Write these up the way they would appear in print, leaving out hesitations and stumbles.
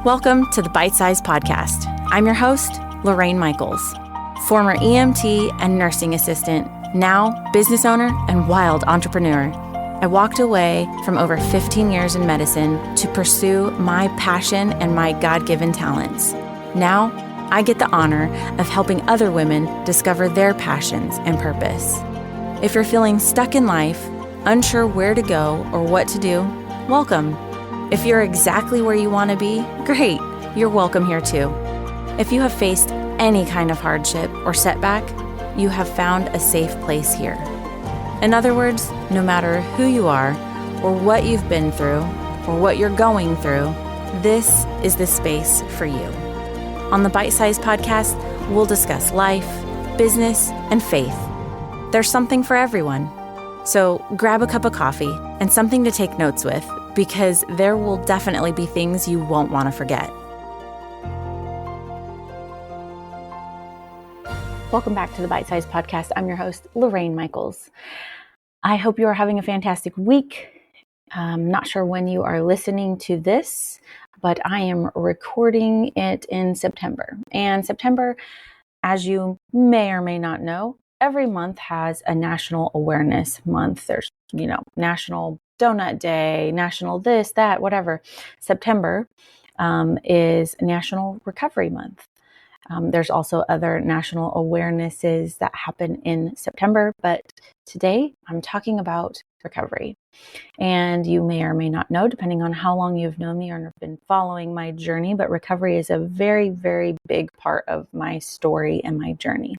Welcome to the Bite Size Podcast. I'm your host, Lorraine Michaels, former EMT and nursing assistant, now business owner and wild entrepreneur. I walked away from over 15 years in medicine to pursue my passion and my God-given talents. Now, I get the honor of helping other women discover their passions and purpose. If you're feeling stuck in life, unsure where to go or what to do, welcome. If you're exactly where you want to be, great, you're welcome here too. If you have faced any kind of hardship or setback, you have found a safe place here. In other words, no matter who you are, or what you've been through, or what you're going through, this is the space for you. On the Bite Size Podcast, we'll discuss life, business, and faith. There's something for everyone. So grab a cup of coffee and something to take notes with, because there will definitely be things you won't want to forget. Welcome back to the Bite Size Podcast. I'm your host, Lorraine Michaels. I hope you are having a fantastic week. I'm not sure when you are listening to this, but I am recording it in September. And September, as you may or may not know, every month has a National Awareness Month. There's, National Donut Day, National this, that, whatever. September is National Recovery Month. There's also other national awarenesses that happen in September, but today I'm talking about recovery. And you may or may not know, depending on how long you've known me or have been following my journey, but recovery is a very, very big part of my story and my journey.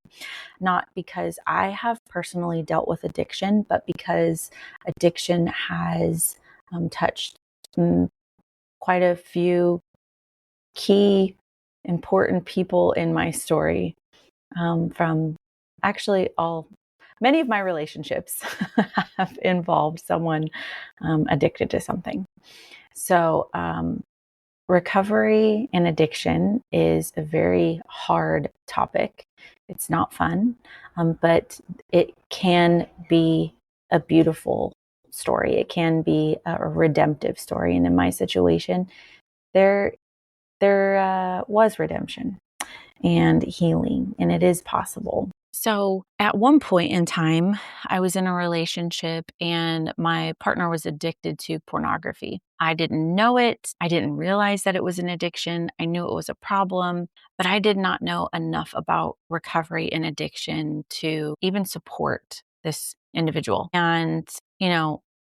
Not because I have personally dealt with addiction, but because addiction has touched quite a few key important people in my story, from actually many of my relationships have involved someone addicted to something. So recovery and addiction is a very hard topic. It's not fun, but it can be a beautiful story. It can be a redemptive story. And in my situation, there was redemption and healing, and it is possible. So at one point in time, I was in a relationship and my partner was addicted to pornography. I didn't know it. I didn't realize that it was an addiction. I knew it was a problem, but I did not know enough about recovery and addiction to even support this individual. And,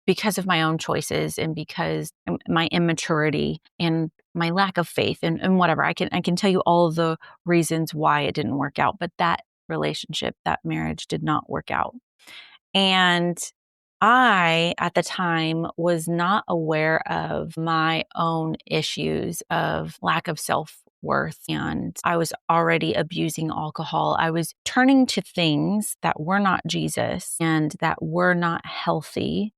because of my own choices and because my immaturity and my lack of faith and whatever, I can tell you all of the reasons why it didn't work out, but that relationship, that marriage did not work out. And I, at the time, was not aware of my own issues of lack of self-worth, and I was already abusing alcohol. I was turning to things that were not Jesus and that were not healthy.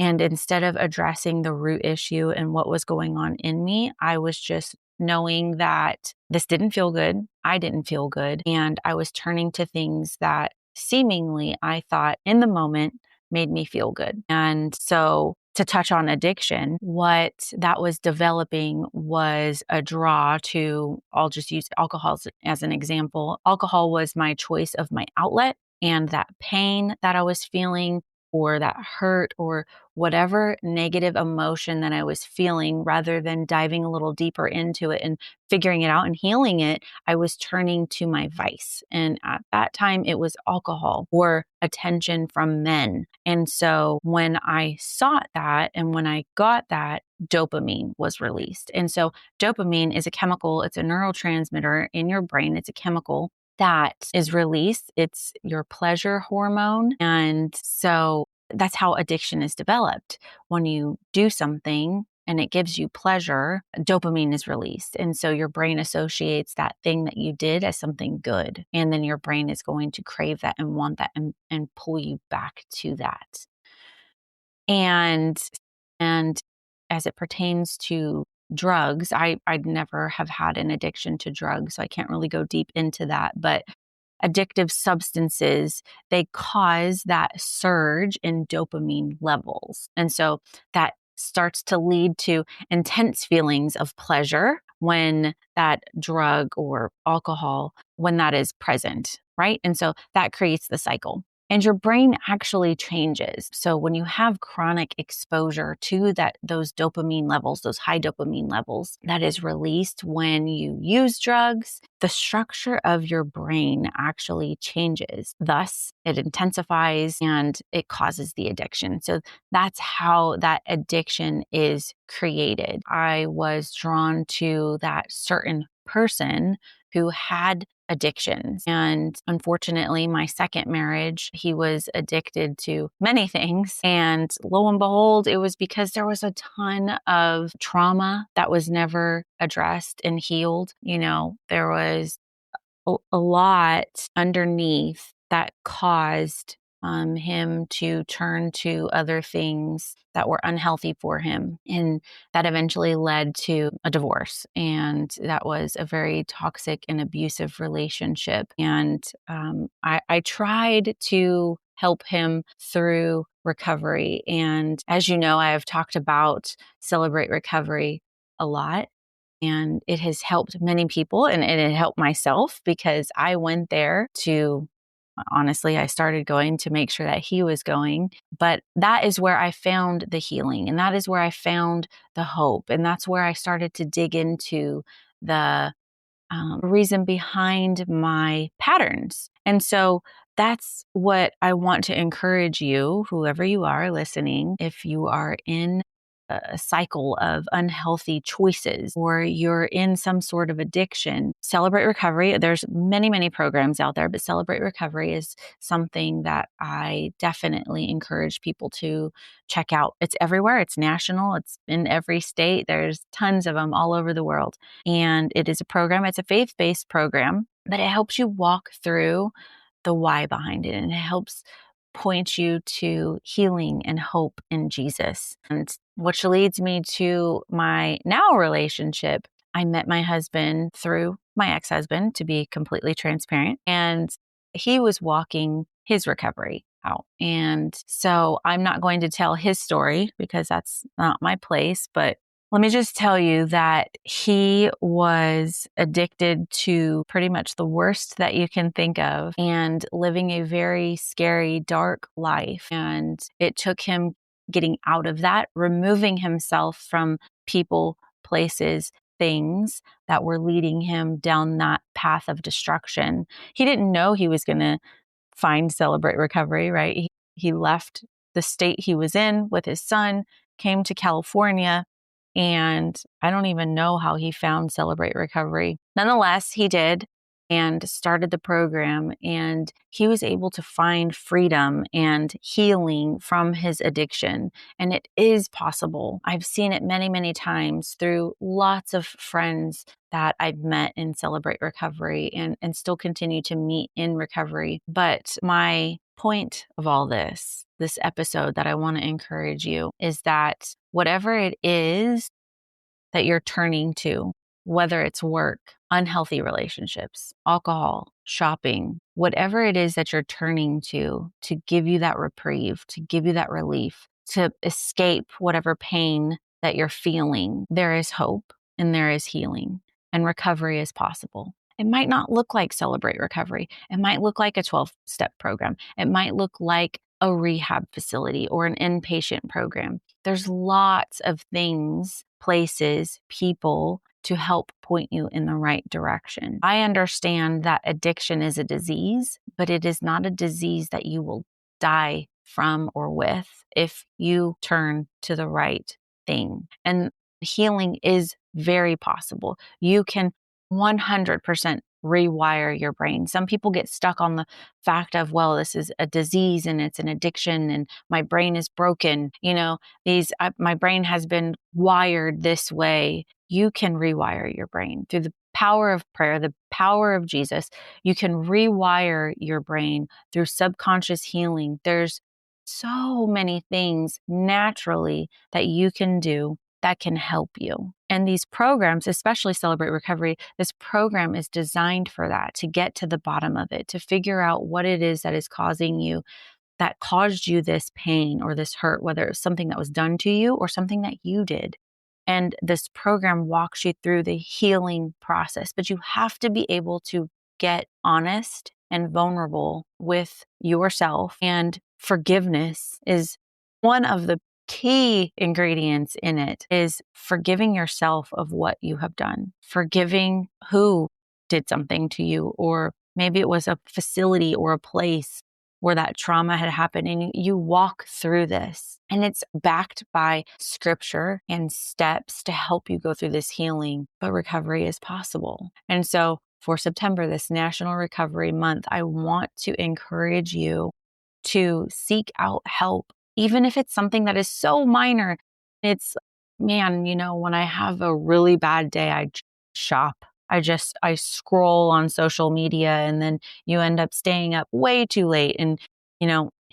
And instead of addressing the root issue and what was going on in me, I was just knowing that this didn't feel good. I didn't feel good. And I was turning to things that seemingly I thought in the moment made me feel good. And so to touch on addiction, what that was developing was a draw to, I'll just use alcohol as an example. Alcohol was my choice of my outlet, and that pain that I was feeling, or that hurt, or whatever negative emotion that I was feeling, rather than diving a little deeper into it and figuring it out and healing it, I was turning to my vice. And at that time, it was alcohol or attention from men. And so when I sought that and when I got that, dopamine was released. And so dopamine is a chemical, it's a neurotransmitter in your brain. It's a chemical that is released. It's your pleasure hormone. And so that's how addiction is developed. When you do something and it gives you pleasure, dopamine is released. And so your brain associates that thing that you did as something good. And then your brain is going to crave that and want that and pull you back to that. And as it pertains to drugs, I'd never have had an addiction to drugs, so I can't really go deep into that. But addictive substances, they cause that surge in dopamine levels. And so that starts to lead to intense feelings of pleasure when that drug or alcohol, when that is present, right? And so that creates the cycle. And your brain actually changes. So when you have chronic exposure to those dopamine levels, those high dopamine levels that is released when you use drugs, the structure of your brain actually changes. Thus, it intensifies and it causes the addiction. So that's how that addiction is created. I was drawn to that certain person who had addictions. And unfortunately, my second marriage, he was addicted to many things. And lo and behold, it was because there was a ton of trauma that was never addressed and healed. There was a lot underneath that caused him to turn to other things that were unhealthy for him. And that eventually led to a divorce. And that was a very toxic and abusive relationship. And I tried to help him through recovery. And as you know, I have talked about Celebrate Recovery a lot. And it has helped many people, and it helped myself because I went there to, honestly, I started going to make sure that he was going. But that is where I found the healing, and that is where I found the hope. And that's where I started to dig into the reason behind my patterns. And so that's what I want to encourage you, whoever you are listening, if you are in a cycle of unhealthy choices or you're in some sort of addiction, Celebrate Recovery. There's many, many programs out there, but Celebrate Recovery is something that I definitely encourage people to check out. It's everywhere. It's national. It's in every state. There's tons of them all over the world. And it is a program. It's a faith-based program, but it helps you walk through the why behind it. And it helps point you to healing and hope in Jesus. And which leads me to my now relationship. I met my husband through my ex-husband, to be completely transparent, and he was walking his recovery out. And so I'm not going to tell his story because that's not my place, but let me just tell you that he was addicted to pretty much the worst that you can think of and living a very scary, dark life. And it took him getting out of that, removing himself from people, places, things that were leading him down that path of destruction. He didn't know he was going to find Celebrate Recovery, right? He left the state he was in with his son, came to California, and I don't even know how he found Celebrate Recovery. Nonetheless, he did and started the program, and he was able to find freedom and healing from his addiction. And it is possible. I've seen it many, many times through lots of friends that I've met in Celebrate Recovery and still continue to meet in recovery. But my point of all this episode that I want to encourage you is that whatever it is that you're turning to, whether it's work, unhealthy relationships, alcohol, shopping, whatever it is that you're turning to give you that reprieve, to give you that relief, to escape whatever pain that you're feeling, there is hope and there is healing, and recovery is possible. It might not look like Celebrate Recovery. It might look like a 12-step program. It might look like a rehab facility or an inpatient program. There's lots of things, places, people to help point you in the right direction. I understand that addiction is a disease, but it is not a disease that you will die from or with if you turn to the right thing. And healing is very possible. You can 100% rewire your brain. Some people get stuck on the fact of, well, this is a disease and it's an addiction and my brain is broken. My brain has been wired this way. You can rewire your brain through the power of prayer, the power of Jesus. You can rewire your brain through subconscious healing. There's so many things naturally that you can do that can help you. And these programs, especially Celebrate Recovery, this program is designed for that, to get to the bottom of it, to figure out what it is that is causing you, that caused you this pain or this hurt, whether it was something that was done to you or something that you did. And this program walks you through the healing process, but you have to be able to get honest and vulnerable with yourself. And forgiveness is one of the key ingredients in it, is forgiving yourself of what you have done, forgiving who did something to you, or maybe it was a facility or a place where that trauma had happened, and you walk through this, and it's backed by scripture and steps to help you go through this healing, but recovery is possible. And so for September, this National Recovery Month, I want to encourage you to seek out help, even if it's something that is so minor. It's, man, when I have a really bad day, I shop. I scroll on social media, and then you end up staying up way too late, and,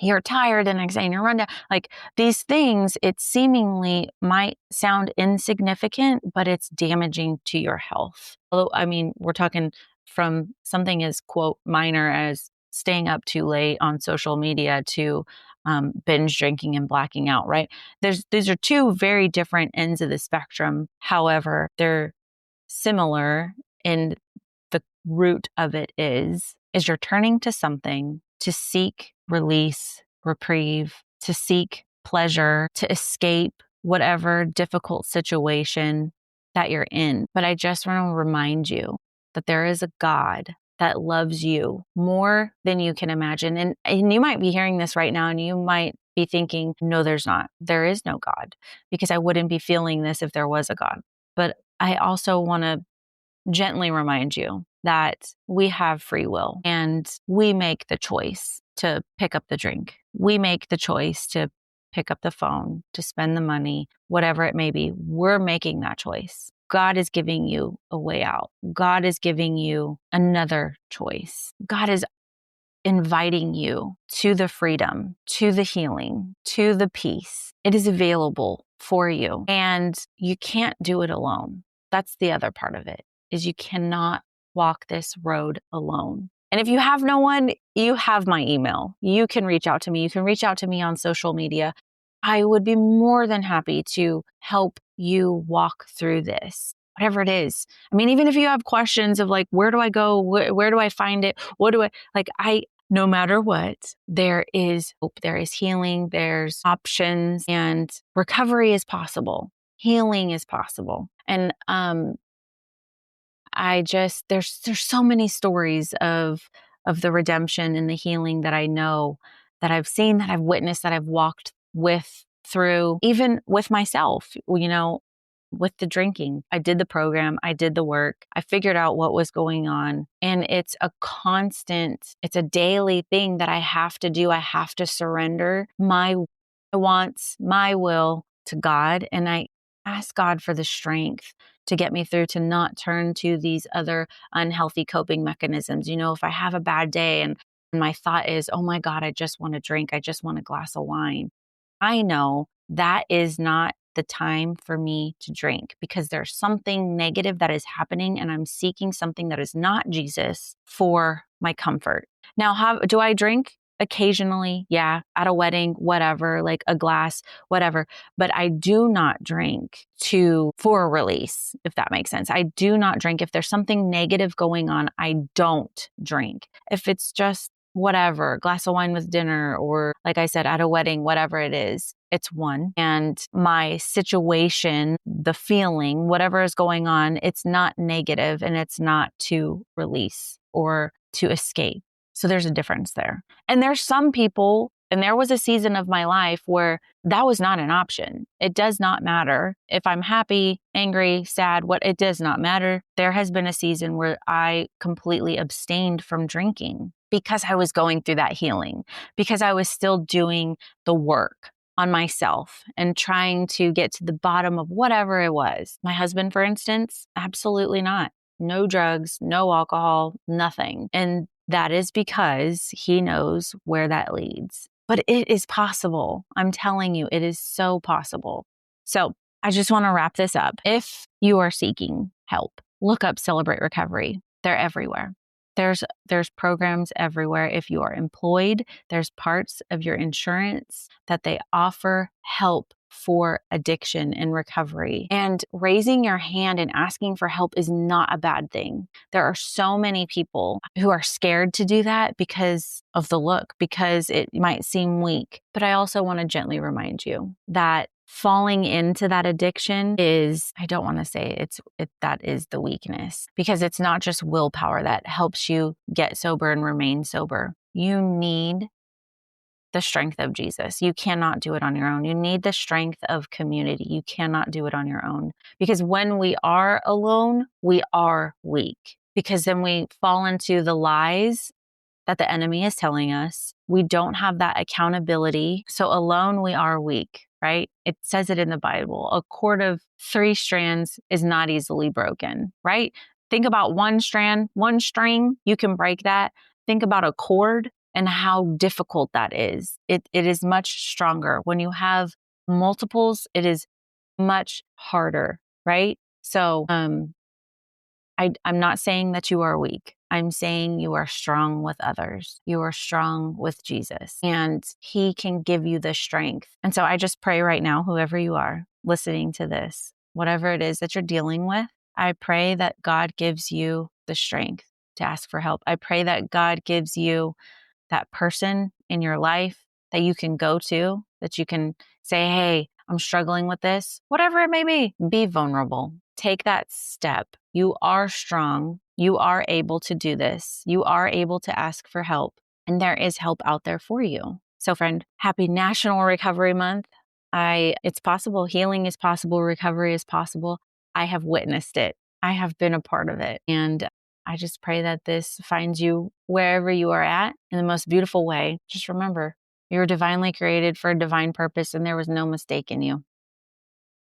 you're tired the next day and you're run down. Like, these things, it seemingly might sound insignificant, but it's damaging to your health. Although, we're talking from something as, quote, minor as staying up too late on social media to binge drinking and blacking out, right? These are two very different ends of the spectrum. However, they're similar in the root of it is you're turning to something to seek release, reprieve, to seek pleasure, to escape whatever difficult situation that you're in. But I just want to remind you that there is a God that loves you more than you can imagine. And you might be hearing this right now, and you might be thinking, no, there's not. There is no God, because I wouldn't be feeling this if there was a God. But I also want to gently remind you that we have free will, and we make the choice to pick up the drink. We make the choice to pick up the phone, to spend the money, whatever it may be. We're making that choice. God is giving you a way out. God is giving you another choice. God is inviting you to the freedom, to the healing, to the peace. It is available for you, and you can't do it alone. That's the other part of it, is you cannot walk this road alone. And if you have no one, you have my email. You can reach out to me. You can reach out to me on social media. I would be more than happy to help you walk through this, whatever it is. Even if you have questions of like, where do I go? Where do I find it? No matter what, there is hope, there is healing, there's options, and recovery is possible. Healing is possible. And there's so many stories of the redemption and the healing that I know, that I've seen, that I've witnessed, that I've walked through, even with myself, with the drinking. I did the program, I did the work, I figured out what was going on. And it's a daily thing that I have to do. I have to surrender my wants, my will to God. And I ask God for the strength to get me through, to not turn to these other unhealthy coping mechanisms. If I have a bad day and my thought is, oh my God, I just want to drink, I just want a glass of wine, I know that is not the time for me to drink, because there's something negative that is happening, and I'm seeking something that is not Jesus for my comfort. Now, do I drink? Occasionally, yeah, at a wedding, whatever, like a glass, whatever. But I do not drink for a release, if that makes sense. I do not drink. If there's something negative going on, I don't drink. If it's just whatever, glass of wine with dinner, or like I said, at a wedding, whatever it is, it's one. And my situation, the feeling, whatever is going on, it's not negative, and it's not to release or to escape. So there's a difference there. And there's some people, and there was a season of my life where that was not an option. It does not matter if I'm happy, angry, sad, it does not matter. There has been a season where I completely abstained from drinking because I was going through that healing, because I was still doing the work on myself and trying to get to the bottom of whatever it was. My husband, for instance, absolutely not. No drugs, no alcohol, nothing. And that is because he knows where that leads. But it is possible. I'm telling you, it is so possible. So I just want to wrap this up. If you are seeking help, look up Celebrate Recovery. They're everywhere. There's programs everywhere. If you are employed, there's parts of your insurance that they offer help for addiction and recovery. And raising your hand and asking for help is not a bad thing. There are so many people who are scared to do that because of the look, because it might seem weak. But I also want to gently remind you that falling into that addiction is, I don't want to say that is the weakness, because it's not just willpower that helps you get sober and remain sober. You need the strength of Jesus. You cannot do it on your own. You need the strength of community. You cannot do it on your own, because when we are alone, we are weak, because then we fall into the lies that the enemy is telling us. We don't have that accountability. So alone we are weak, right? It says it in the Bible. A cord of 3 strands is not easily broken, right? Think about one strand, one string, you can break that. Think about a cord and how difficult that is. It is much stronger. When you have multiples, it is much harder, right? So I'm not saying that you are weak. I'm saying you are strong with others. You are strong with Jesus, and he can give you the strength. And so I just pray right now, whoever you are listening to this, whatever it is that you're dealing with, I pray that God gives you the strength to ask for help. I pray that God gives you that person in your life that you can go to, that you can say, hey, I'm struggling with this, whatever it may be. Be vulnerable. Take that step. You are strong. You are able to do this. You are able to ask for help, and there is help out there for you. So friend, happy National Recovery Month. It's possible. Healing is possible. Recovery is possible. I have witnessed it. I have been a part of it. And I just pray that this finds you wherever you are at in the most beautiful way. Just remember, you were divinely created for a divine purpose, and there was no mistake in you.